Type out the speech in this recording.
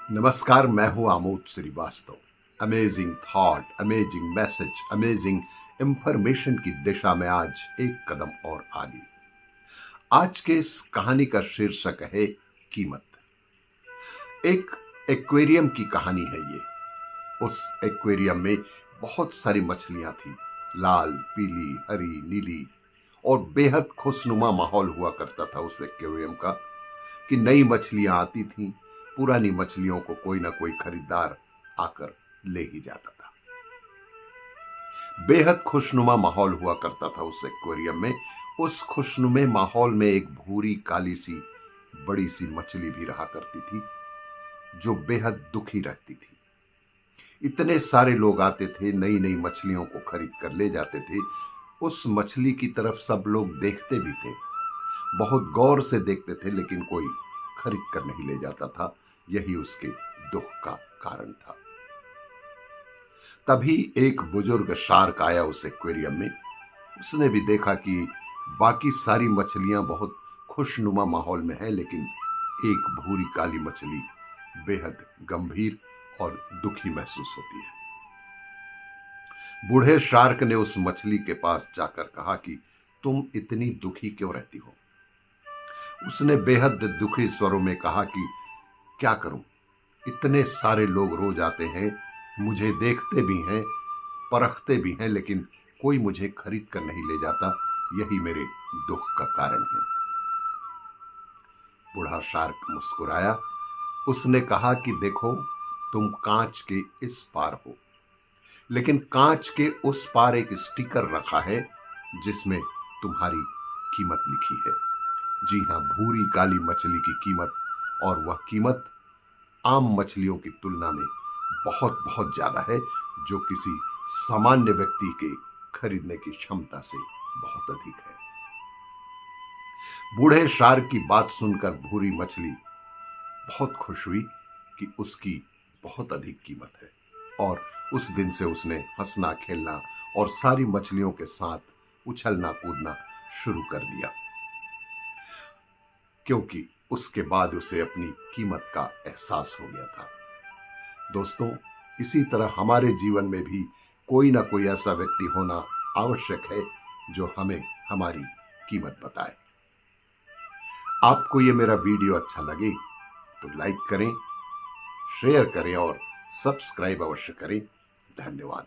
नमस्कार, मैं हूं Amod Srivastava. Amazing thought, amazing message, amazing information की दिशा में आज एक कदम और आगे। आज के इस कहानी का शीर्षक है कीमत। एक एक्वेरियम की कहानी है ये। उस एक्वेरियम में बहुत सारी मछलियां थी। लाल, पीली, हरी, नीली और बेहद खुशनुमा माहौल हुआ करता था उस एक्वेरियम का कि नई मछलियां आती थीं, पुरानी मछलियों को कोई ना कोई खरीदार आकर ले ही जाता था। बेहद खुशनुमा माहौल हुआ करता था उस एक्वेरियम में। उस खुशनुमे माहौल में एक भूरी काली सी बड़ी सी मछली भी रहा करती थी जो बेहद दुखी रहती थी। इतने सारे लोग आते थे, नई नई मछलियों को खरीद कर ले जाते थे। उस मछली की तरफ सब लोग देखते भी थे, बहुत गौर से देखते थे, लेकिन कोई खरीद कर नहीं ले जाता था। यही उसके दुख का कारण था। तभी एक बुजुर्ग शार्क आया उस एक्वेरियम में। उसने भी देखा कि बाकी सारी मछलियां बहुत खुशनुमा माहौल में है, लेकिन एक भूरी काली मछली बेहद गंभीर और दुखी महसूस होती है। बूढ़े शार्क ने उस मछली के पास जाकर कहा कि तुम इतनी दुखी क्यों रहती हो। उसने बेहद दुखी स्वरों में कहा कि क्या करूं, इतने सारे लोग रोज आते हैं, मुझे देखते भी हैं, परखते भी हैं, लेकिन कोई मुझे खरीद कर नहीं ले जाता। यही मेरे दुख का कारण है। बूढ़ा शार्क मुस्कुराया। उसने कहा कि देखो, तुम कांच के इस पार हो, लेकिन कांच के उस पार एक स्टिकर रखा है जिसमें तुम्हारी कीमत लिखी है। जी हां, भूरी काली मछली की कीमत, और वह कीमत आम मछलियों की तुलना में बहुत बहुत ज्यादा है, जो किसी सामान्य व्यक्ति के खरीदने की क्षमता से बहुत अधिक है। बूढ़े शार्क की बात सुनकर भूरी मछली बहुत खुश हुई कि उसकी बहुत अधिक कीमत है, और उस दिन से उसने हंसना खेलना और सारी मछलियों के साथ उछलना कूदना शुरू कर दिया, क्योंकि उसके बाद उसे अपनी कीमत का एहसास हो गया था। दोस्तों, इसी तरह हमारे जीवन में भी कोई ना कोई ऐसा व्यक्ति होना आवश्यक है जो हमें हमारी कीमत बताए। आपको ये मेरा वीडियो अच्छा लगे तो लाइक करें, शेयर करें और सब्सक्राइब अवश्य करें। धन्यवाद।